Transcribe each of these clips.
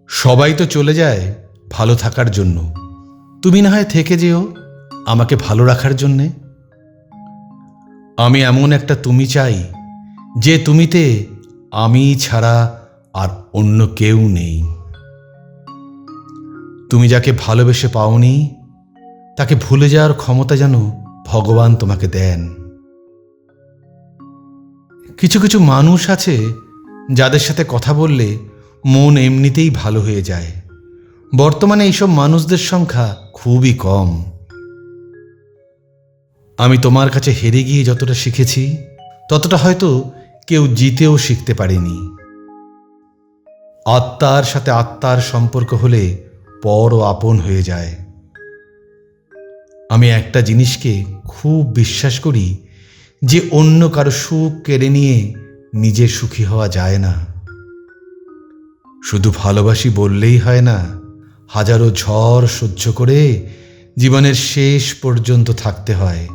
সবাই তো চলে যায় ভালো থাকার জন্য, তুমি না হয় থেকে যেও আমাকে ভালো রাখার জন্যে। আমি এমন একটা তুমি চাই যে তুমিতে আমি ছাড়া আর অন্য কেউ নেই। তুমি যাকে ভালোবেসে পাওনি তাকে ভুলে যাওয়ার ক্ষমতা যেন ভগবান তোমাকে দেন। কিছু কিছু মানুষ আছে যাদের সাথে কথা বললে মন এমনিতেই ভালো হয়ে যায়। বর্তমানে এইসব মানুষদের সংখ্যা খুবই কম। আমি তোমার কাছে হেরে গিয়ে যতটা শিখেছি ততটা হয়তো কেউ জিতেও শিখতে পারেনি। আত্মার সাথে আত্মার সম্পর্ক হলে পর ও আপন হয়ে যায়। আমি একটা জিনিসকে খুব বিশ্বাস করি যে অন্য কারো সুখ কেড়ে নিয়ে নিজে সুখী হওয়া যায় না। শুধু ভালোবাসি বললেই হয় না, হাজারো ঝড় সহ্য করে জীবনের শেষ পর্যন্ত থাকতে হয়।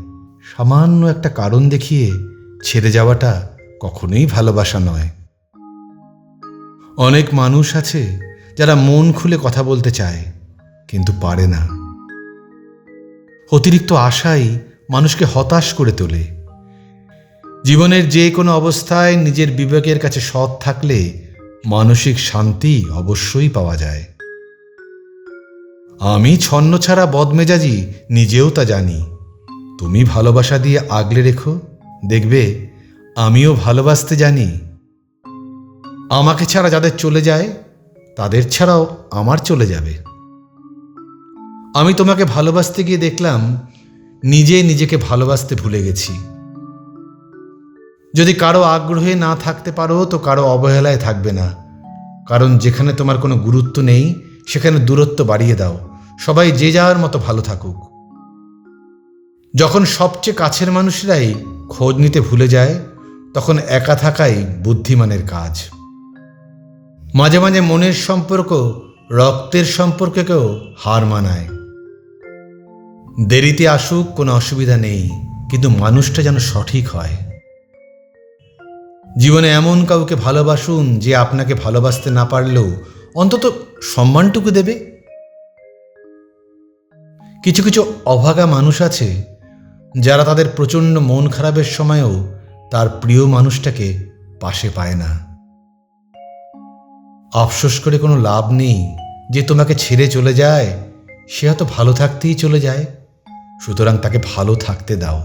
সামান্য একটা কারণ দেখিয়ে ছেড়ে যাওয়াটা কখনোই ভালোবাসা নয়। অনেক মানুষ আছে যারা মন খুলে কথা বলতে চায় কিন্তু পারে না। অতিরিক্ত আশাই মানুষকে হতাশ করে তোলে। জীবনের যে কোনো অবস্থায় নিজের বিবেকের কাছে সৎ থাকলে মানসিক শান্তি অবশ্যই পাওয়া যায়। আমি ছন্নছাড়া বদমেজাজি, নিজেও তা জানি। তুমি ভালোবাসা দিয়ে আগলে রেখো, দেখবে আমিও ভালোবাসতে জানি। আমাকে ছাড়া যাদের চলে যায় তাদের ছাড়াও আমার চলে যাবে। আমি তোমাকে ভালোবাসতে গিয়ে দেখলাম নিজে নিজেকে ভালোবাসতে ভুলে গেছি। যদি কারো আগ্রহে না থাকতে পারো তো কারো অবহেলায় থাকবে না। কারণ যেখানে তোমার কোনো গুরুত্ব নেই সেখানে দূরত্ব বাড়িয়ে দাও। সবাই যে যার মতো ভালো থাকুক। যখন সবচেয়ে কাছের মানুষরাই খোঁজ নিতে ভুলে যায় তখন একা থাকাই বুদ্ধিমানের কাজ। মাঝে মাঝে মনের সম্পর্ক রক্তের সম্পর্ককেও হার মানায়। দেরিতে আসুক কোনো অসুবিধা নেই, কিন্তু মানুষটা যেন সঠিক হয়। জীবনে এমন কাউকে ভালোবাসুন যে আপনাকে ভালোবাসতে না পারলেও অন্তত সম্মানটুকু দেবে। কিছু কিছু অভাগা মানুষ আছে যারা তাদের প্রচণ্ড মন খারাপের সময়ও তার প্রিয় মানুষটাকে পাশে পায় না। আফসোস করে কোনো লাভ নেই। যে তোমাকে ছেড়ে চলে যায় সে হয়তো ভালো থাকতেই চলে যায়, সুতরাং তাকে ভালো থাকতে দাও।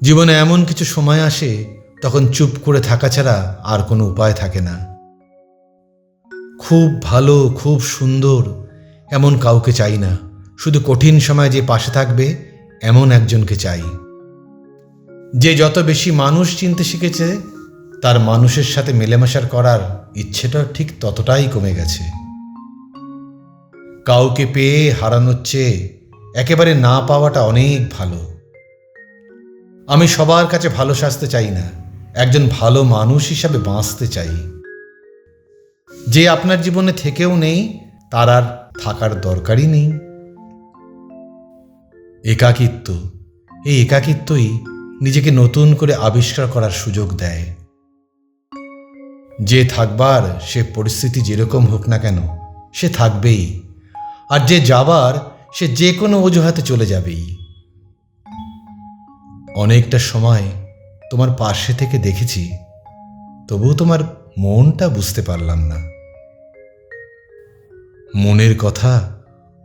জীবনে এমন কিছু সময় আসে তখন চুপ করে থাকা ছাড়া আর কোনো উপায় থাকে না। খুব ভালো, খুব সুন্দর এমন কাউকে চাই না, শুধু কঠিন সময় যে পাশে থাকবে এমন একজনকে চাই। যে যত বেশি মানুষ চিনতে শিখেছে তার মানুষের সাথে মেলামেশা করার ইচ্ছেটাও ঠিক ততটাই কমে গেছে। কাউকে পেয়ে হারানোর চেয়ে একেবারে না পাওয়াটা অনেক ভালো। আমি সবার কাছে ভালো সাজতে চাই না, একজন ভালো মানুষ হিসাবে বাঁচতে চাই। যে আপনার জীবনে থেকেও নেই তার আর থাকার দরকারই নেই। একাকিত্ব, এই একাকিত্বই নিজেকে নতুন করে আবিষ্কার করার সুযোগ দেয়। যে থাকবার সে পরিস্থিতি যেরকম হোক না কেন সে থাকবেই, আর যে যাবার সে যে কোনো অজুহাতে চলে যাবেই। অনেকটা সময় তোমার পাশে থেকে দেখেছি, তবুও তোমার মনটা বুঝতে পারলাম না। মনের কথা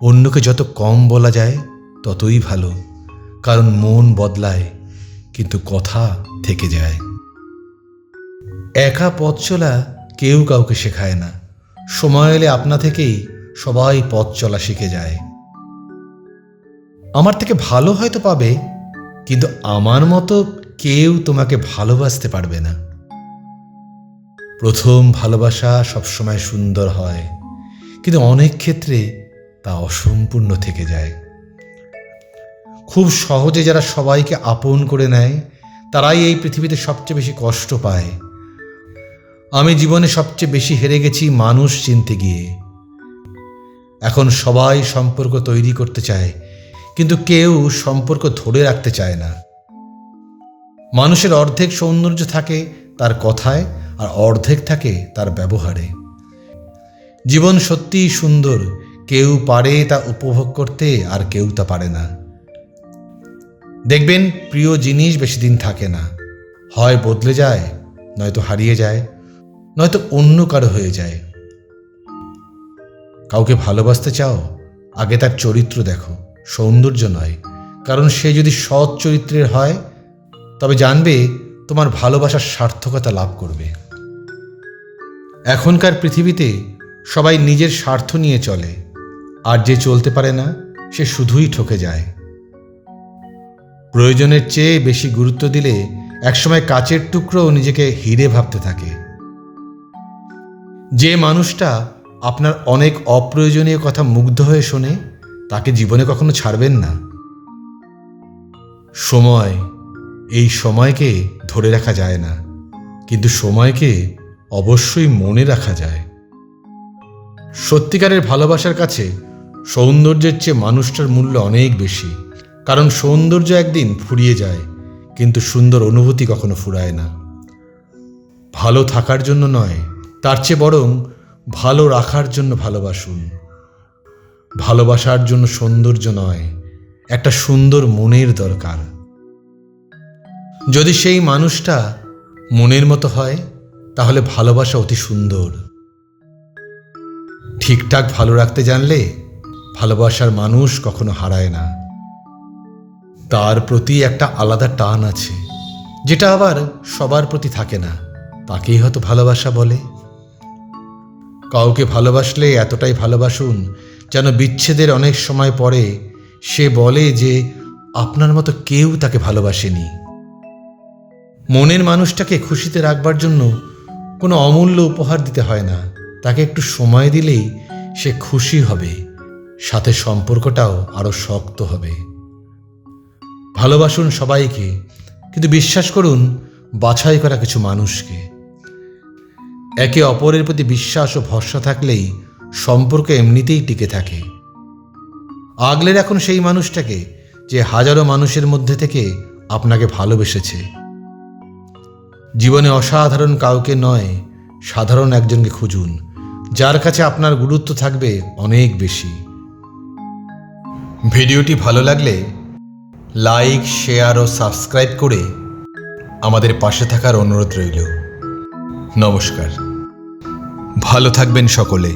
অন্যকে যত কম বলা যায় ততই ভালো, কারণ মন বদলায় কিন্তু কথা থেকে যায়। একা পথ চলা কেউ কাউকে শেখায় না। সময় এলে আপনা থেকেই সবাই পথ চলা শিখে যায়। আমার থেকে ভালো হয়তো পাবে, কিন্তু আমার মতো কেউ তোমাকে ভালোবাসতে পারবে না। প্রথম ভালোবাসা সবসময় সুন্দর হয়, কিন্তু অনেক ক্ষেত্রে তা অসম্পূর্ণ থেকে যায়। খুব সহজে যারা সবাইকে আপন করে নেয় তারাই এই পৃথিবীতে সবচেয়ে বেশি কষ্ট পায়। আমি জীবনে সবচেয়ে বেশি হেরে গেছি মানুষ চিনতে গিয়ে। এখন সবাই সম্পর্ক তৈরি করতে চায়, কিন্তু কেউ সম্পর্ক ধরে রাখতে চায় না। মানুষের অর্ধেক সৌন্দর্য থাকে তার কথায় আর অর্ধেক থাকে তার ব্যবহারে। জীবন সত্যিই সুন্দর, কেউ পারে তা উপভোগ করতে আর কেউ তা পারে না। দেখবেন প্রিয় জিনিস বেশি দিন থাকে না, হয় বদলে যায়, নয়তো হারিয়ে যায়, নয়তো অন্য কারো হয়ে যায়। কাউকে ভালোবাসতে চাও, আগে তার চরিত্র দেখো, সৌন্দর্য নয়। কারণ সে যদি সৎ চরিত্রের হয় তবে জানবে তোমার ভালোবাসার সার্থকতা লাভ করবে। এখনকার পৃথিবীতে সবাই নিজের স্বার্থ নিয়ে চলে, আর যে চলতে পারে না সে শুধুই ঠকে যায়। প্রয়োজনের চেয়ে বেশি গুরুত্ব দিলে একসময় কাচের টুকরোও নিজেকে হিরে ভাবতে থাকে। যে মানুষটা আপনার অনেক অপ্রয়োজনীয় কথা মুগ্ধ হয়ে শোনে, তাকে জীবনে কখনো ছাড়বেন না। সময়, এই সময়কে ধরে রাখা যায় না, কিন্তু সময়কে অবশ্যই মনে রাখা যায়। সত্যিকারের ভালোবাসার কাছে সৌন্দর্যের চেয়ে মানুষটার মূল্য অনেক বেশি। কারণ সৌন্দর্য একদিন ফুরিয়ে যায়, কিন্তু সুন্দর অনুভূতি কখনো ফুরায় না। ভালো থাকার জন্য নয়, তার চেয়ে বরং ভালো রাখার জন্য ভালোবাসুন। ভালোবাসার জন্য সৌন্দর্য নয়, একটা সুন্দর মনের দরকার। যদি সেই মানুষটা মনের মতো হয়, তাহলে ভালোবাসা অতি সুন্দর। ঠিকঠাক ভালো রাখতে জানলে ভালোবাসার মানুষ কখনো হারায় না। তার প্রতি একটা আলাদা টান আছে, যেটা আবার সবার প্রতি থাকে না, তাকেই হয়তো ভালোবাসা বলে। কাউকে ভালোবাসলে এতটাই ভালোবাসুন যেন বিচ্ছেদের অনেক সময় পরে সে বলে যে আপনার মতো কেউ তাকে ভালোবাসেনি। মনের মানুষটাকে খুশিতে রাখবার জন্য কোনো অমূল্য উপহার দিতে হয় না, তাকে একটু সময় দিলেই সে খুশি হবে, সাথে সম্পর্কটাও আরো শক্ত হবে। ভালোবাসুন সবাইকে, কিন্তু বিশ্বাস করুন বাছাই করা কিছু মানুষকে। একে অপরের প্রতি বিশ্বাস ও ভরসা থাকলেই সম্পর্ক এমনিতেই টিকে থাকে। আগলে রাখুন সেই মানুষটাকে যে হাজারো মানুষের মধ্যে থেকে আপনাকে ভালোবেসেছে। জীবনে অসাধারণ কাউকে নয়, সাধারণ একজনকে খুঁজুন, যার কাছে আপনার গুরুত্ব থাকবে অনেক বেশি। ভিডিওটি ভালো লাগলে লাইক, শেয়ার ও সাবস্ক্রাইব করে আমাদের পাশে থাকার অনুরোধ রইল। নমস্কার, ভালো থাকবেন সকলে।